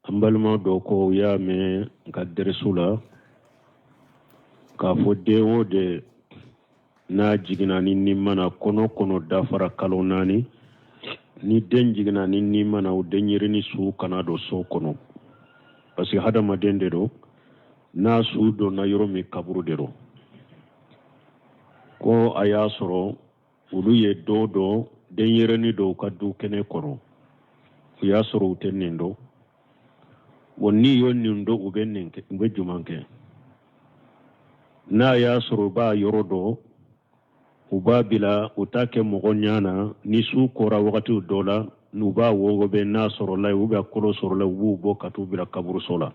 ambalma do ko ya me gadere sula ka fodde wode na jigina ni mana kono dafara kalonani ni den jigina ni mana o denyirini su kana do so kono parce que hada madende do na su do na yoro mi kaburu de do ko aya soro ulu ye do denyirini do kadu kene kono ya soro utenindo wonni yonnindo ubennenke ube jumanke na ya soro ba yoro do uba bila utake mogonyana ni su kora wakati dola nuba wogo be na soro la uba kolo soro la ubo katu bila kaburu sola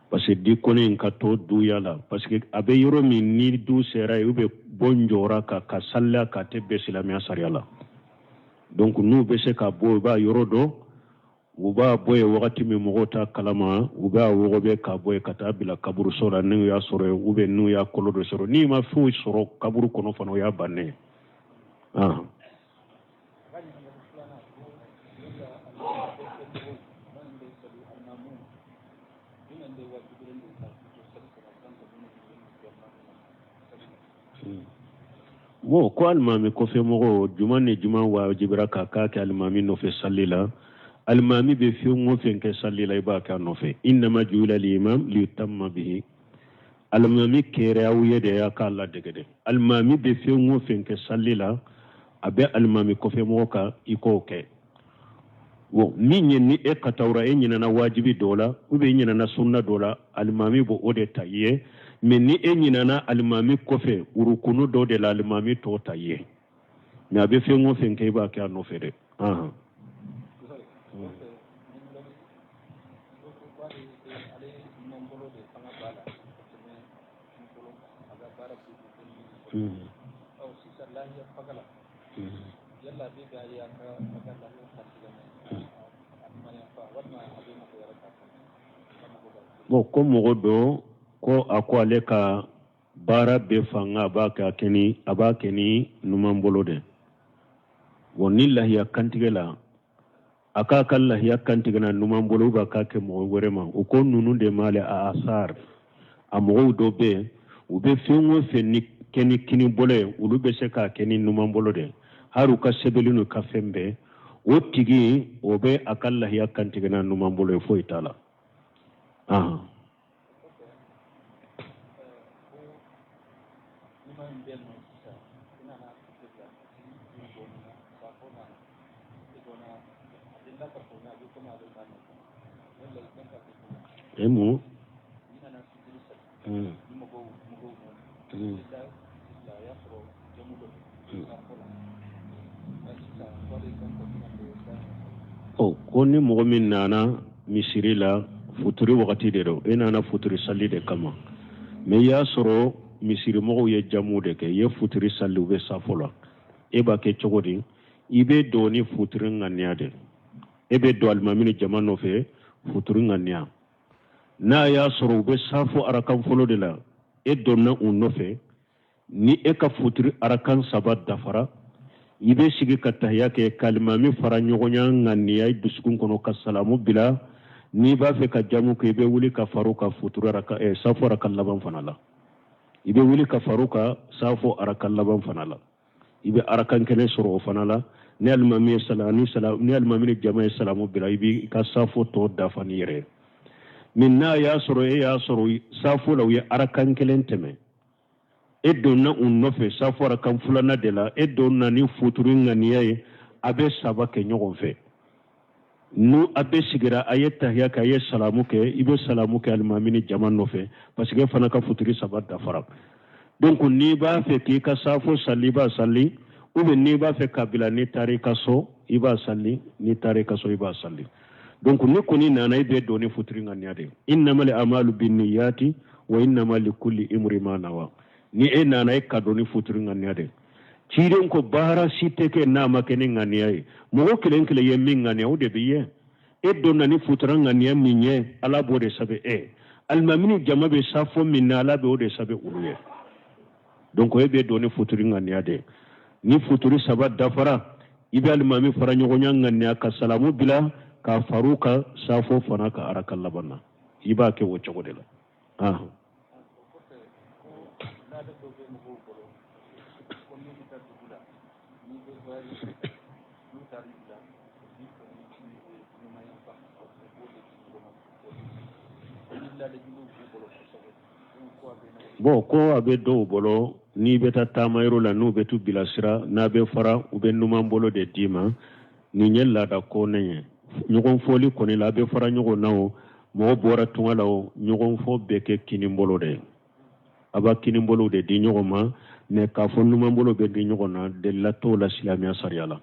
parce que dikone in kato du yala parce que abe yoro mi ni du sera ube bonjora ka salla ka tebe silamia sariala donc nu be se ka bo ba yoro do uba boye wakati mi mogota kalama uba wogo be ka boye kata bila kaburu sola nu ya soro ube nu ya kolo do soro ni ma fu soro kaburu kono fano ya banne mo ko almami ko fe mogo jumane juma wa jibra ka ke almami no fe sallila almami be fi mo fe ke sallila ba ka no fe inma juila al-imam li yutamma bihi almami kere awye de ya ka Allah degede almami be fi mo fe ke sallila abe almami ko fe mogo ka iko ke wo minye ni e katawra e nyina na wajibi dola ube nyina na sunna dola almami bo ode taye men ni e nyina na almami kofe urukunu do de la almami to taye na be fe ngo fen ke ba ka no fere bon ko mogo do ko ako ale ka bara be fanga ba ka keni aba keni numan bolo de woni lahiya kantigela aka kan lahiya kantigena numan bolo ba ka ke mo gorema o ko nunu de male a asar amogo do be u be fengo fenni keni kini bolo ulu be se ka keni numan bolo de haru ka sebelinu ka fembe o tigi o be akal lahiya kantigena numan bolo fo itala emu ko ni mogo min nana misiri la futuri wakati de do e nana futuri salli de kama me ya soro misiri mogo ye jamu de ke ye futuri salli ube safola e ba ke chogodi ibe do ni futuri ngania de e be do almamini jamano fe futuri ngania na ya soro ube safo arakan folo de la e donna unno fe ni e ka futuri arakan sabat dafara ibe sigi ka tahiya ke kalmami fara ɲɔgɔnya ŋaniya dusukun kono ka salamu bila ni b'a fɛ ka jamu ke ibe wuli ka faru ka futuru safo arakan laban fana la ibe wuli ka faru ka safo arakan laban fana la ibe arakan kɛnɛ sɔrɔ o fana la ni alimami ni jama ye salamu bila ibe ka safo tɔ dafa ni yɛrɛ min n'a y'a sɔrɔ e y'a sɔrɔ safo la u ye arakan kelen tɛmɛ e donna un nɔfɛ safo arakan fulana de la e donna ni futuru ŋaniya ye a bɛ saba kɛ ɲɔgɔn fɛ nu a bɛ sigira a ye tahiya kɛ a ye salamu kɛ i bɛ salamu kɛ alimami ni jama nɔfɛ parce que fana ka futuri saba dafara donc n'i b'a fɛ k'i ka safo salli i b'a salli ou bien n'i b'a fɛ ka bila n'i taara i ka so i b'a salli n'i taara i ka so i b'a salli donc ni kɔni nana i bɛ don ni futuri ŋaniya de innamal a'malu binniyati wa innama likulli imri ma nawa ni e nana e ka don ni futuri ŋaniya de ciiden ko baara si tɛ kɛ n'a ma kɛ ni ŋaniya ye mɔgɔ kelen kelen ye min ŋaniya o de bɛ ye e donna ni futura ŋaniya min ye ala b'o de sabe alimamini jama bɛ safo min na ala bɛ o de sabe olu ye donc e bɛ don ni futuri ŋaniya de ni futuri saba dafara i bɛ alimami fara ɲɔgɔnya ŋaniya ka salamu bila ka faruka safo fana ka arakan labanna iba ke wo cogo de la bon ko abe do bolo ni beta tamayro la no betu bilasira na be fara u be numan bolo de dima ni nyella da ko nenye nyogon foli ko ni la be fara nyogon nawo mo bora tungala o nyogon fo be ke kinimbolo de aba kinimbolo de di nyogon ma ne ka fo numan bolo be di nyogon na de la to la islamia sariala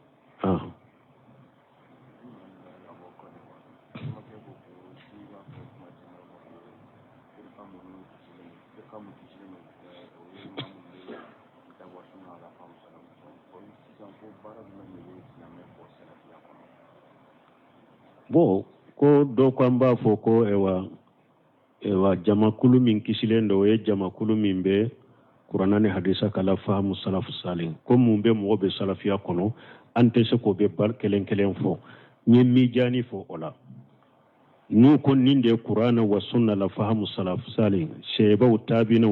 bo ko do ko amba fo ko ewa jamakulu min kisilendo e jamakulu min be qur'ana ne hadisa kala fahamu salafu salih ko mun be mo be salafiya kono ante se ko be bar kelen kelen fo ni mi jani fo ola nu ko ninde qur'ana wa sunna la fahamu salafu salih sheba utabina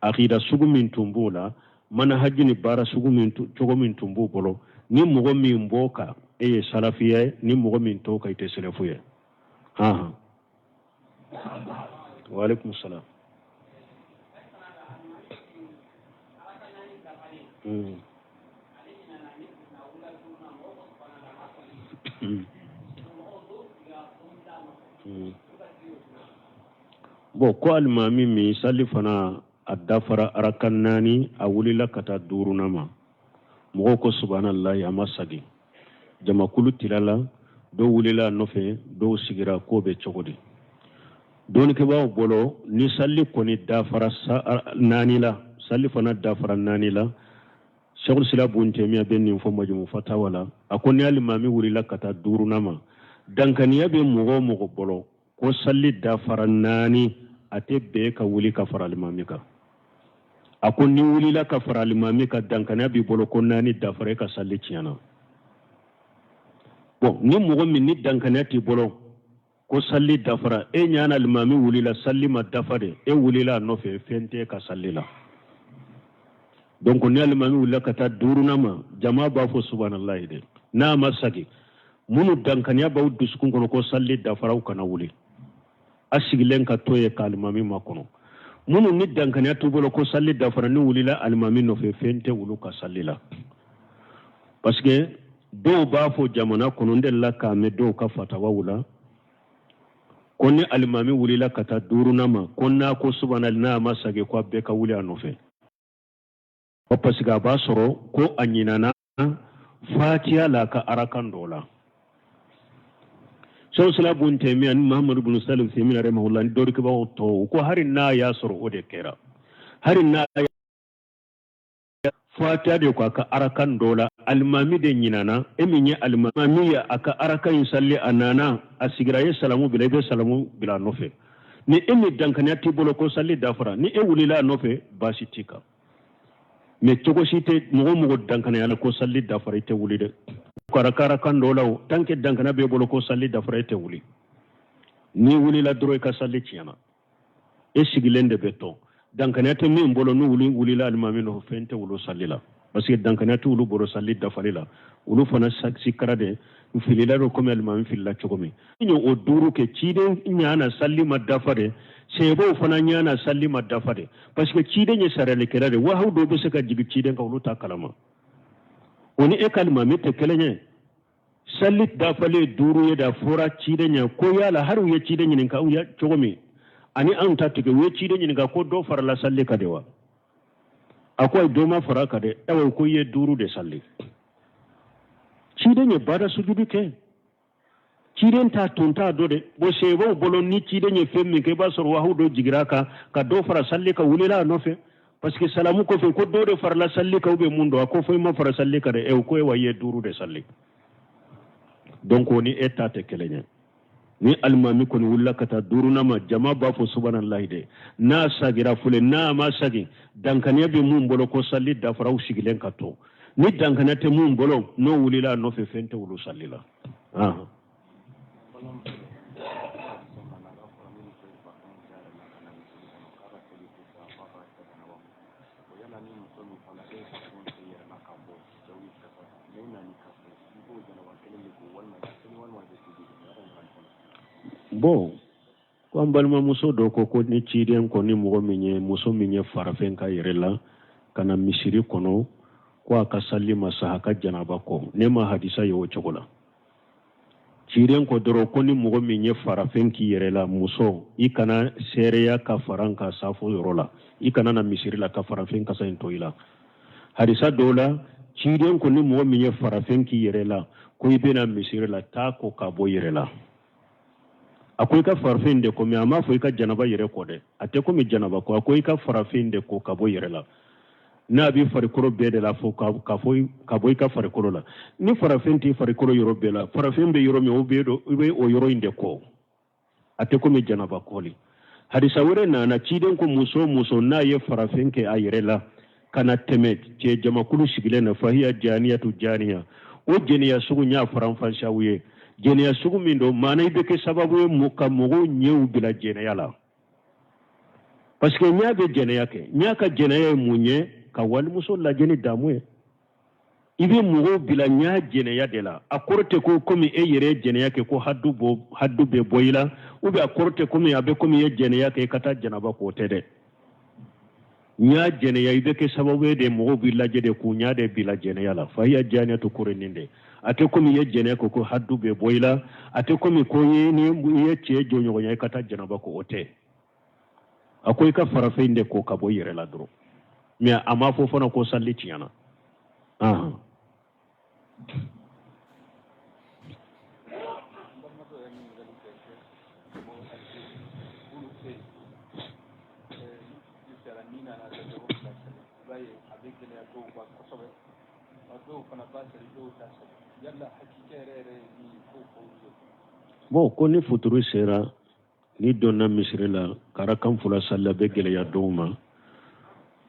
aqida sugu min tumbula mana hajini bara sugu min jogo min tumbu bolo ni mogo min boka e salafiya ni mogo min to ka ite salafuya wa alaikum salam bo ko almami mi salifana adafara arakannani awulila kata durunama mogo ko subhanallahi amasagi jamakulu tilala do wulila nofe do sigira ko be cogodi don ke bawo bolo ni salli ko ni dafara nani la salli fana dafara nani la shaykhul sila buntemiya ben ni fo majmu fatawala akoni alimami wulila kata durunama dankaniya be mogo bolo ko salli dafara nani ate be ka wuli ka fara alimami ka akoni wulila ka fara alimami ka dankaniya bi bolo ko nani dafara ka salli ciyana bon ni mogo min ni dankaniya ti bolo ko salli dafara e nyana alimami wulila salli ma dafade e wulila nofe fente ka salli la donc ni alimami wulila kata durunama jama ba fo subhanallahi de na masagi munu dankaniya ba duskun kono ko salli dafara kana wuli asigilen ka toye ka alimami makono munu ni dankaniya tu bolo ko salli dafara ni wulila alimami nofe fente wulu ka salli la parce que do ba fo jamana kono ndella ka me do ka fatawa wula konni alimami wulila kata durunama konna ko subhanal na masage ko be ka wuli anofe o pasiga ba soro ko anyinana fatiha la ka arakan dola so sala bun temiyan muhammad ibn salim semin rahimahullah do ke ba to ko harin na ya soro o de kera harin na fatiha de ko ka arakan dola almami de nyinana eminye almami ya aka arakan salli anana asigraye salamu bila salamu bila nofe ni emi dankanya tibolo ko salli dafara ni e wulila nofe basitika me togo site mogo dankanya la ko salli dafara ite wulide ko arakan dola tanke dankanya be bolo ko salli dafara ite wuli ni wulila dro ka salli ciyana e sigilende beto dankanya te min bolo no wulila almami no fente wulu sallila parce que dankanya tu wulu bolo salli dafalila wulu fana sikara de filila ro comme almami filla chogomi nyo o duru ke cide nyana salli madafade sebo fana nyana salli madafade parce que cide nye sarale kelade wa hawdo be saka jigi cide ka wulu ta kalama oni e kalmami te kelenye salli dafale duru ye da fora cide nya ko yala haru ye cide nyin ka ya chogomi ani an ta tuke we cide nyin ga ko do farla salli ka dewa akwai doma fara ka de ewa ko ye duru de salli cide nye bada sujudu ke ciden ta tunta dode bo sebo bolo ni cide nye femmi ke ba sor wahu do jigiraka ka do fara salli ka wulila nofe parce que salamu ko fe ko do de farla salli ka ube mundo ko fe ma fara salli ka de e ko wa ye duru de salli donc oni eta te kelenye ni almami ko ni wulla kata duru nama jama ba fo subhanallahi de na sagira fule na ma sagi dankaniya be mum bolo ko salli da fara usigilen ka to ni dankaniya te mum bolo no wulila no fe fente wulu sallila bon ko an balimamuso dɔ ko ni ciden ko ni mɔgɔ min ye muso min ye farafɛn ka yɛrɛ la ka na misiri kɔnɔ ko a ka sali masaha ka janaba kɔ ne ma hadisa ye o cogo la ciden ko dɔrɔn ko ni mɔgɔ min ye farafɛn k'i yɛrɛ la muso i kana seereya ka faran ka safo yɔrɔ la i kana na misiri la ka farafɛn kasa in to i la hadisa dɔw la ciden ko ni mɔgɔ min ye farafɛn k'i yɛrɛ la ko i bɛna misiri la taa ko ka bɔ yɛrɛ la a ko i ka farafin de ko mais a m'a fɔ i ka janaba yɛrɛ kɔ dɛ a tɛ komi janaba kɔ a ko i ka farafin de ko ka bɔ yɛrɛ la n'a b'i farikolo bɛɛ de la fɔ ka bɔ i ka farikolo la ni farafin t'i farikolo yɔrɔ bɛɛ la farafin bɛ yɔrɔ min i bɛ o yɔrɔ in de kɔ a tɛ komi janaba kɔli hadisa wɛrɛ nana ciden ko muso o muso n'a ye farafin kɛ a yɛrɛ la ka na tɛmɛ cɛ jamakulu sigilen na fahiya janiyatu janiya o jɛnɛya sugu n y'a faranfasiya aw ye jɛnɛya sugu min don maana i bɛ kɛ sababu ye ka mɔgɔw ɲɛw bila jɛnɛya la parce que ɲa bɛ jɛnɛya kɛ ɲa ka jɛnɛya ye mun ye ka walimuso lajɛ ni damu ye i bɛ mɔgɔw bila ɲa jɛnɛya de la a kɔrɔ tɛ ko komi e yɛrɛ ye jɛnɛya kɛ ko haddu bɛ bɔ i la ou bien a kɔrɔ tɛ komi a bɛ komi i ye jɛnɛya kɛ i ka taa janaba k'o tɛ dɛ ɲa jɛnɛya i bɛ kɛ sababu ye de mɔgɔw b'i lajɛ de k'u ɲa de bila jɛnɛya la fahiya janiyatu korenin de a tɛ komi i ye jɛnɛya kɛ ko haddu bɛ bɔ i la a tɛ komi ko ni i ye cɛ jɔɲɔgɔnya i ka taa janaba k'o tɛ a ko i ka farafin de ko ka bɔ i yɛrɛ la dɔrɔn mais a m'a fɔ fana ko sali tiɲɛna bon ko ni futuru sera ni donna misiri la kara kan fula salla bɛ gɛlɛya dɔw ma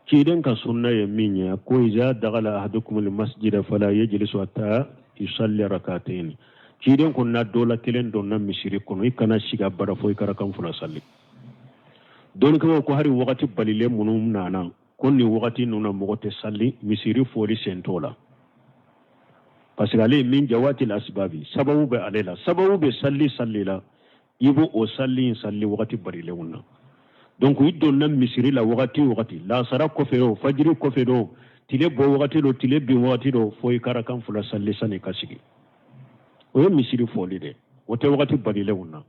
ciden ka sunna ye min ye ko iza dagala ahadukum almasjida fala yajlisu hatta yusalli rak'atayn ciden ko na dola kelen donna misiri kono i kana siga bara fo i kara kan fula salli don kama ko hari wakati balile munum nana ko ni wakati nuna mɔgɔ tɛ salli misiri fori sentola parce que ale min jawati asbabi sababu bɛ ale la sababu bɛ salli la i b'o o salli wakati barilenw na donc i donna misiri la wakati lasara kɔfɛ o fajiri kɔfɛ do tile bɔ wakati do tile bin wakati do fo i kara kan fula salli sani ka sigi o ye misiri fɔli dɛ o tɛ wakati barilenw na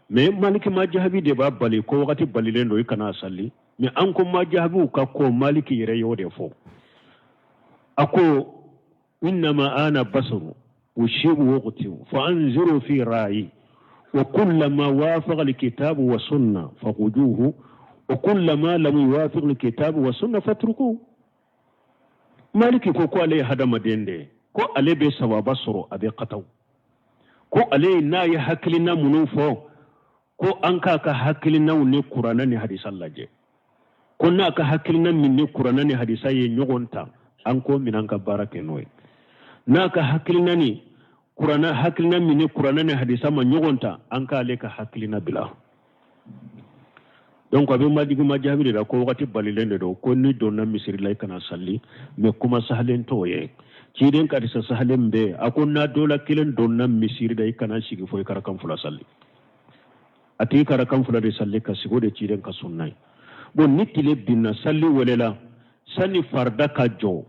mais maliki ma jahabi de b'a bali ko wakati balilen do i kana salli mais an ko ma jahabiw ka ko maliki yɛrɛ y'o de fɔ a ko إنما أنا بصر والشيء وقتي فأنظروا في رأيي وكل ما وافق الكتاب والسنة فخذوه وكل ما لم يوافق الكتاب والسنة فاتركوه مالك كو عليه هذا مدين دي كو عليه بسوا بصر أبي قطو كو عليه نا يحكلنا منوفو كو أنكا كحكلنا وني قرآنني حديث الله جي كنا كحكلنا مني قرآنني حديث ينغونتا أنكو من أنكا بارك نوي naka hakilina ni qur'ana hakilina mini qur'ana ne hadisa ma nyogonta an ka le ka hakilina bila donc abin madigi majabi da ko wakati balilen do ko ni donna misiri lay kana salli mais kuma sahalen toye ci den ka disa sahalen be akon na dola kilen donna misiri da kana shigi fo kara kan fula salli ati kara kan fula de salli ka sigo de ci den ka sunnai bon nitile binna salli walela sani farda ka jo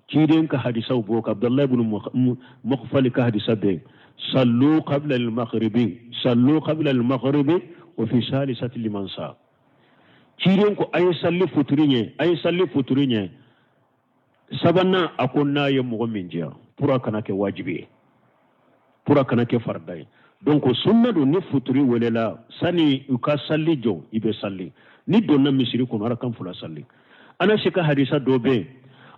كيدين كحديث أبو بكر عبد الله بن مغفل كحديث به صلوا قبل المغرب وفي ثالثة لمن صار كيدين كو أي صلي فتريني سبنا أكوننا يوم من جاء pura kana ke wajibi pura kana ke fardai donc sunna do ni futuri welela sani uka salli jo ibe salli ni donna misiri ko ara kan fula salli ana shika hadisa dobe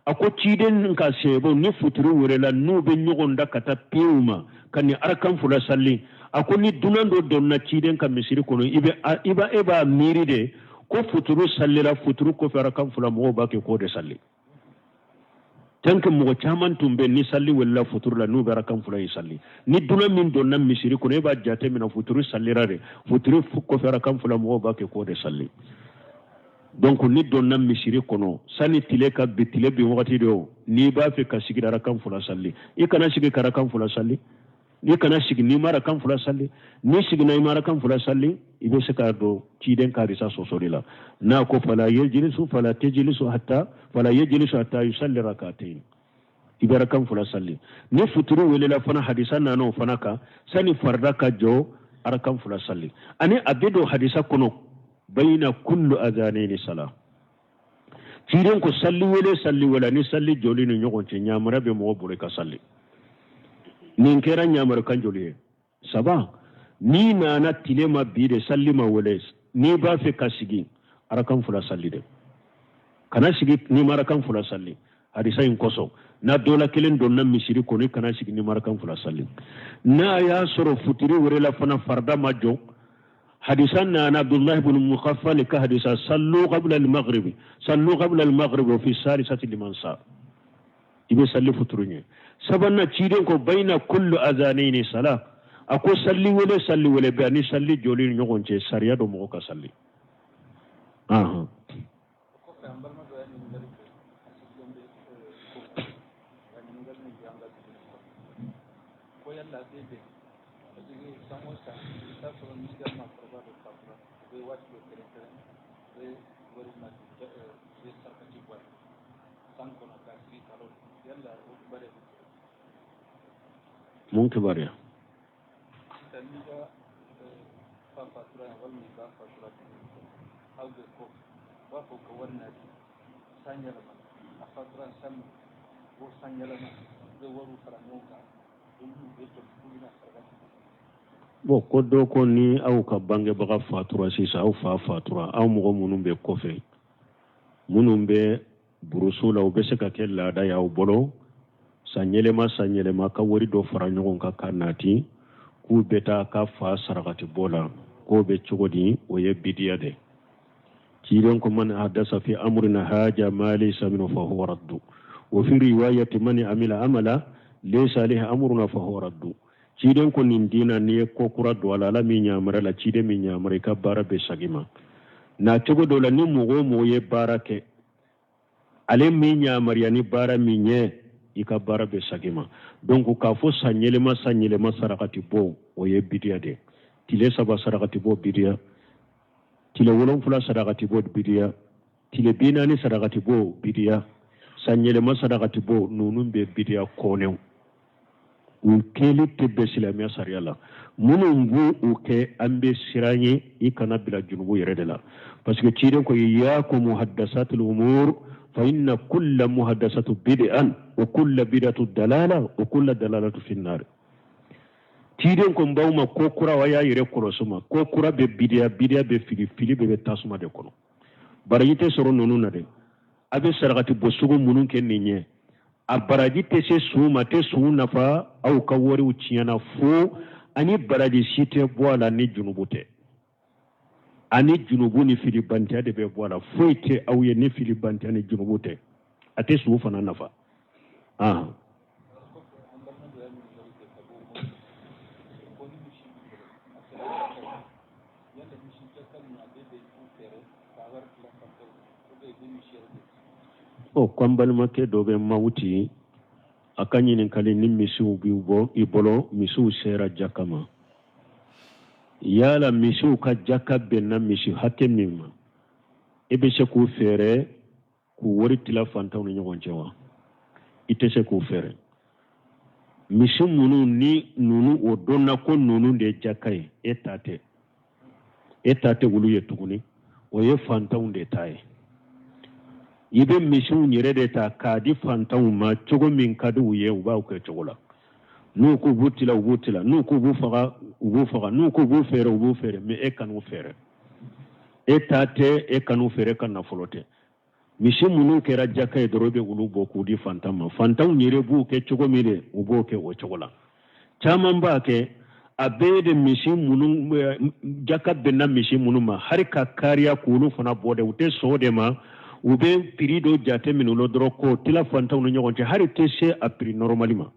ako ciden ka sebo ni futuru werela no be nyogonda kata piuma kani arkan fula salli ako ni dunando donna ciden ka misiri kono iba miri de ko futuru salli la futuru ko fara kan fula mo ba ke ko de salli tanke mo chaman tumbe ni salli wala futur la nu barakan fula salli ni duna min don nan misiri ko ne ba jate min futuru sallirare futuru ko fera kan fula mo ba ke ko de salli donc ni don nan misiri kono sani tile ka bitile bi wakati do ni ba fe ka sigi dara kan fula salli i kana sigi kara kan fula salli ni kana sigi ni mara kan fula salli ni sigi na mara kan fula salli ibe se ka do ci den ka risa sosorila na ko fala yajlisu fala tajlisu hatta fala yajlisu hatta yusalli rak'atayn ibara kan fula salli ni futuru welela fana hadisa nano fana ka sani farda ka jo arakan fula salli ani abido hadisa kono bayna kullu adhanaini sala ciiden ko salli wala ni salli joli ni nyogon ci nyamara be mo bure ka salli nin kera nyamara kan joli saba ni nana tilema bide salli ma wala ni ba fe ka sigi arakan fula salli de kana sigi ni mara kan fula salli hadisa in koso na dola kelen don nan misiri ko ni kana sigi ni mara kan fula salli na ya soro futiri wala fana farda majo حديثنا عن عبد الله بن مخفل كحديث صلوا قبل المغرب وفي الثالثة لمن صار يبي صلي فترني سبنا تشيرين كو بين كل أذانين صلاة أكو صلي ولا بأني صلي جولين نقول شيء سريع دو موكا صلي ممكن باريا bo ko do ko ni aw ka bange baga fatura sisa aw fa fatura aw mo munum be kofe munum be burusula o be se ka kella da yaw bolo sanyelema ka wori do fara nyogon ka kanati ku beta ka fa sarakati bola ko be cogodi o ye bidiya de kiren ko man hadasa fi amrina haja ma laysa minhu fa huwa raddu wa fi riwayati man amila amala laysa alayhi amruna fa huwa raddu kiren ko nin dina ne ko kura do ala mi nyamara la cide mi nyamara ka bara be sagima na cogodo la ni mo ye barake ale mi nyamara ni bara mi nye ika bara be sagima donc ka fo sanyelema sarakati bo o ye bidiya de tile saba sarakati bo bidiya tile wolon fula sarakati bo bidiya tile binani sarakati bo bidiya sanyelema sarakati bo nunun be bidiya konew ukeli tebe silamiya sariyala munun bu uke ambe siranye ikana bila junubu yere de la parce que tire ko iyyakum muhaddasatul umur فإن كل محدثة بدعة وكل بدعة دلالة وكل دلالة في النار تيرين كم باوما كوكورا ويا يري كروسما كوكورا ببدعة بفيلي بتاسما de kono barajite soro nonu na de abe saragati bosugo munun ken ninye abarajite se suma te suna fa au kawori uchiana fo ani baraji site boala ni junubute ani junubu ni filibantiya de be boala foite awye ni filibantiya ni junubute ate su fana nafa o kwambal make dobe mawuti akanyi ni kale ni misu biubo ibolo misu sera jakama yala misiw ka jaka benna misi hakke mimma ebe se ku fere ku wori tila fantaw ni nyogon cewa ite se ku fere misi munu ni nunu o donna ko nunu de jakai etate wulu ye tuguni o ye fantaw de taye ibe misi nyere de ta kadi fantaw ma cogo min kadu ye uba ko cogola nuku butila nuku bufaga nuku bufere me e kanu fere etate e kanu fere kana folote misi munu kera jaka e dorobe ulu boku di fantama fantam nyire bu ke cogo mire ubo ke o cogola chaman ba ke abede misi munu jaka benna misi munu ma har ka kariya kulu fana bode ute sode ma u be prix do jate minulo doro ko tila fantaw no ñogonte hari te se a prix normalement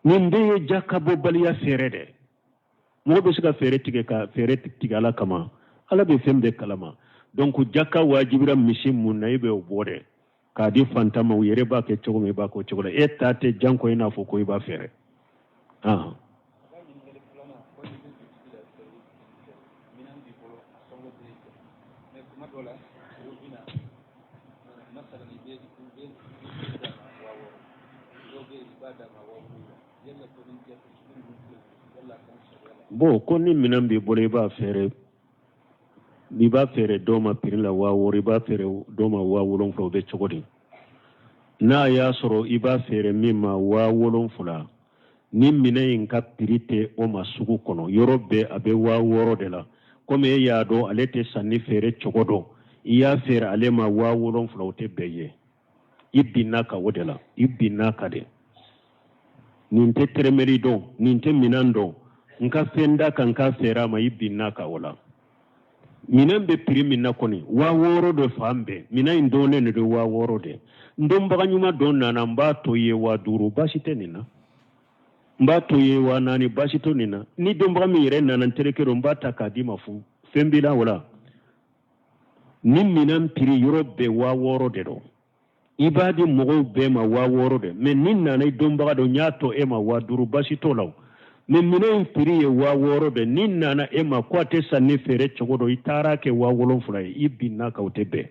nin be jakka bo baliya fere de mo be siga fere tige ala kama ala be fembe kalama donc jakka wajibira misi mun na ibe o bode ka di fantama u yere ba ke cogo me ba ko cogo e tate janko ina fo ko iba fere bon ko ni minan bi bolo iba fere doma pirila waworo iba fere doma wawolon fula be cogodi na ya soro iba fere mima wawolon fula ni minayin ka pirite o ma sugu kono yorobe abe waworo de la comme ya do alete sanni fere cogodo iya fere ale ma wawolon fula ote beye ibina ka wodela ibina ka de ninte tremeri do ninte minando nka fenda kan ka fera ma ibina ka wala minan be prix minna koni wa woro do fambe mina indone ne do wa woro de ndom baga nyuma don nana mbato ye wa duru basite nina mbato ye wa nani basito nina ni dom baga mi re nana terekero mbata kadima fu fembila wala ni minan prix europe wa woro de do ibadi mogo be ma wa woro de men nin nana dom baga do nyato e ma wa duru basito law men minen piri ye wa woro de nin nana e ma ko te sanni fere cogodo itara ke wa wolon fula e ibinna ka wote be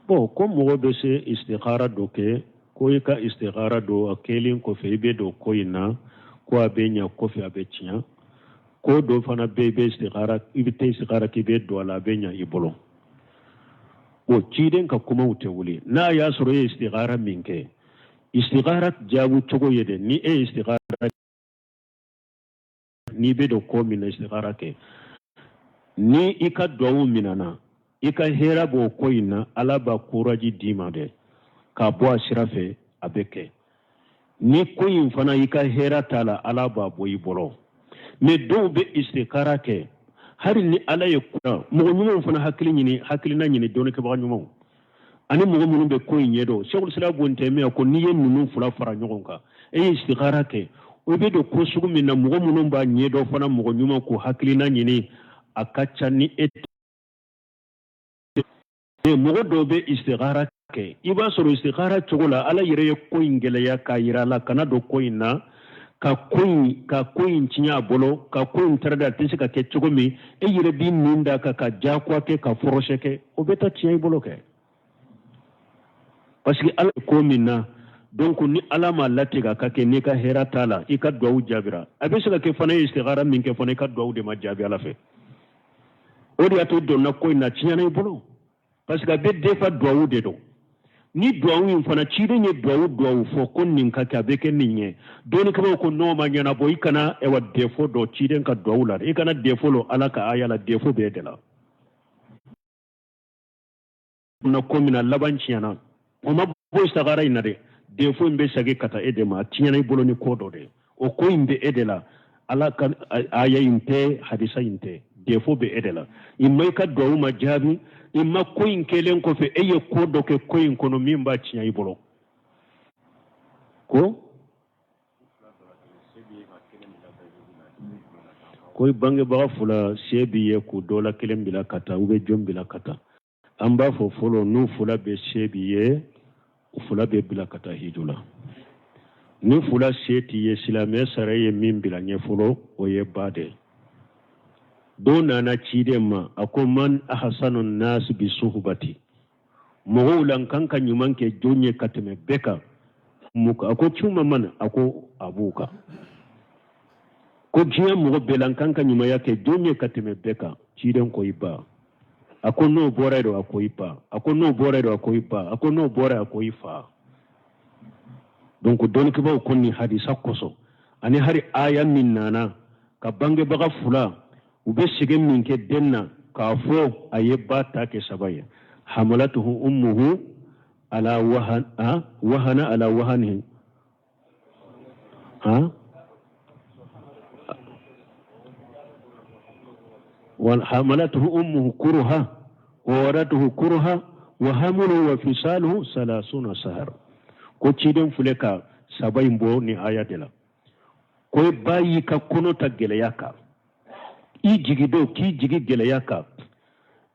bon comme mogo be se istikhara do ke ko i ka istikhara do a kelin ko fe be do ko ina ko abe nya ko fe abe tia ko do fana be istikhara ibite istikhara ki be do ala be nya ibolo o ciden ka kuma wute wuli na ya soro istikhara minke istikhara jabu togo yede ni istikhara ni be do ko min istikhara ke ni ika do minana ika hera bo koina alaba kuraji dima de ka bo asirafe abeke ni koyin fana ika hera tala alaba bo ibolo me do be istikara ke hari ni ala ye kuna mo nyumo fana hakili na nyini don ke ba nyumo ani mo mo be koyin yedo shekul sala bonte me ko ni yen nunu fula fara nyogon ka istikara ke o be do ko sugu min na mo mo ba nyedo fana mo nyumo ko hakili na nyini akacha ni mogo do be istikhara ke iba soro istikhara chogola ala yere ko ingele ya ka yira la kana do ko ina ka koyin cinya bolo ka koyin tarda tinsi ka ke chogomi e yere bi minda ka jakwa ke ka foroshe ke o beta cinya bolo ke parce que ala ko minna donc ni ala ma latiga ka ke ne ka hera tala i ka duwa jabira abisa ka ke fana istikhara min ke fana ka duwa de ma jabi ala fe o de ato do na ko ina cinya na bolo parce que be defa duwawu de do ni duwawu in fana cide nye duwawu fo kon nin ka ka be ke ninye doni kaba ko no ma nyana bo ikana e wa defo do cide ka duwawu la ikana defo lo ala ka aya la defo be de la na komina labanci yana o ma bo sagara ina de defo imbe sage kata ede ma tinyana ibolo ni kodo de o ko imbe ede la ala ka aya inte hadisa inte defo be ede la imma ka duwawu ma jabi imma koyin kelen ko fe eye ko do ke koyin kono min ba cinya ibolo ko koy bange ba fula sebi ye ku dola kelen bila kata ube jom bila kata amba fo folo nu fula be sebi ye fula be bila kata hijula ni fula seti ye silame saraye min bila nye folo o ye bade dona na cidema ako man ahsanun nas bi suhbati mo lan kanka nyuman ke jonye kateme beka muka ako chuma man ako abuka ko jiya mo belan kanka nyuma yake jonye kateme beka ciden ko iba ako no bora do ako ipa ako no bora do ako ipa ako no bora ako ifa donc don ke ba ko ni hadisa koso ani hari aya min nana ka bangebaga fula u be sege min kɛ den na k'a fɔ a ye ba ta kɛ saba ye hamalatuhu ummuhu ala wahana ala wahanihi حملته أمه كرها وورته كرها وحمله وفصاله 30 شهرا ko ciden fuleka sabayin bo ni aya de la ko bayi ka kono ta geleya ka i jigi do ki jigi geleya ka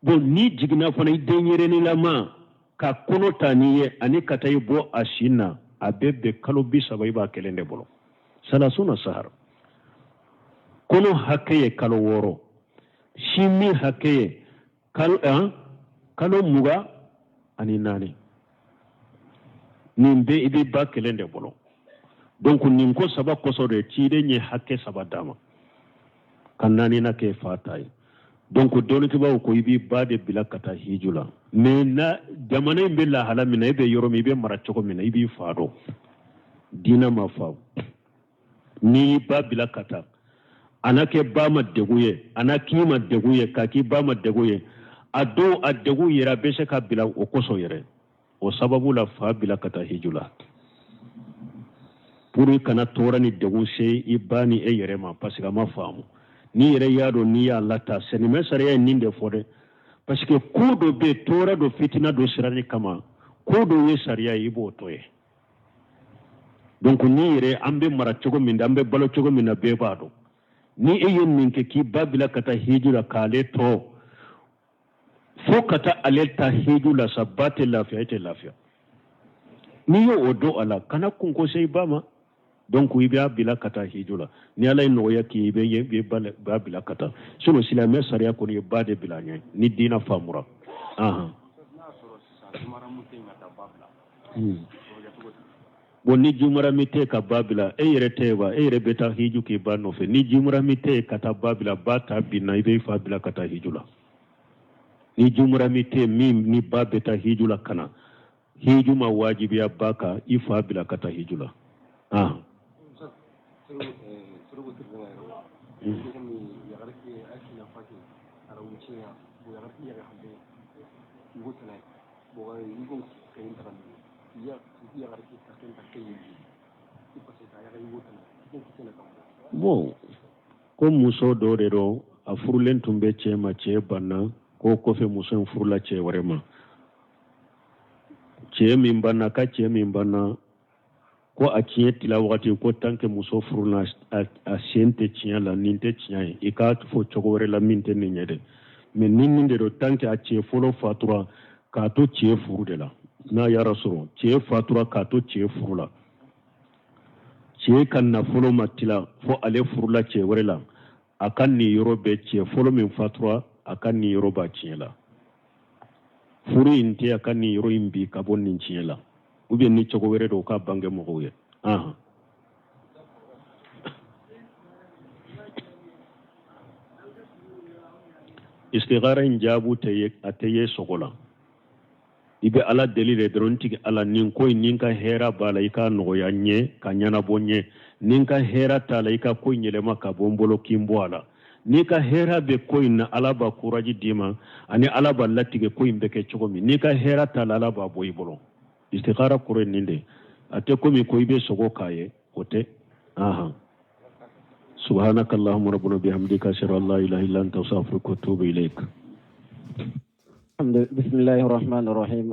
bo ni jigina fana i denyere ni lama ka kono ta ni ye ani katai bo ashina abebe kalo bi sabayi ba kelende bolo 30 shahara kono hakeye kalo woro shimi hakeye kalo muga ani nani nin be ibi ba kelende bolo donc nin ko saba koso de tide nye hakke saba dama kan nani na ke fatai donc doni ke ba ko ibi ba de bila kata hijula me na jamana be la hala mina ibe yoro mi be mara choko mina ibi fado dina ma fa ni ba bila kata anake ba ma deguye anaki ma deguye kaki ba ma deguye ado adegu yera bese ka bila o koso yere o sababu la fa bila kata hijula puri kana tora ni degu se ibani e yere ma parce que ma famu ni yere yado ni ya lata seni mesare ni nde fode parce que kudo be tora do fitina do sirani kama kudo ye sariya ibo toye donc ni yere ambe mara chogo min ambe balo chogo min na be bado ni e yen min ke ki babila kata hijula kale to fo kata alelta hijula sabate lafiya ite lafiya ni yo odo ala kana kunko sei bama donc wi bila kata hijula ni ala no yaki be babila kata sono silame sariya ko ni bade bila nyai ni dina famura bon ni jumara mite ka babila e yere teba e yere beta hiju ki bano fe ni jumara mite kata babila bata bina ibe fa bila kata hijula ni jumara mite ni ba beta hijula kana hijuma wajibi ya baka ifa bila kata hijula bon ko muso do de do a furulen tumbe chema che banna ko kofe muso furula che warema che min banna ka che min banna ko a che tila wakati ko tanke muso furuna a sente chiya la ninte chiya e ka fo chogore la minte ni nyede mais ninde do tanke a che folo fatura ka to che furu de la na ya rasulu che fatura ka to che furula che kan na folo matila fo ale furula che warela akan ni yorobe che folo min fatura akan ni yoroba chiela furu inte akan ni yoro imbi ka bonni chiela ubien ni chogo were do ka bange mo hoye istighara injabu ateye sogola ibe ala delile dronti ala nin koy ninka hera balaika no yanye kanyana bonye ninka hera talaika koy nyelema ka bombolo kimbo ala nika hera be koy na alaba kuraji dima ani alaba latige koy mbeke chogomi nika hera talala ba boybolo istikhara kure ninde ate komi koy be sogo kaye kote subhanakallahumma rabbuna bihamdika ashhadu an la ilaha illa anta astaghfiruka wa atubu ilaik. بسم الله الرحمن الرحيم.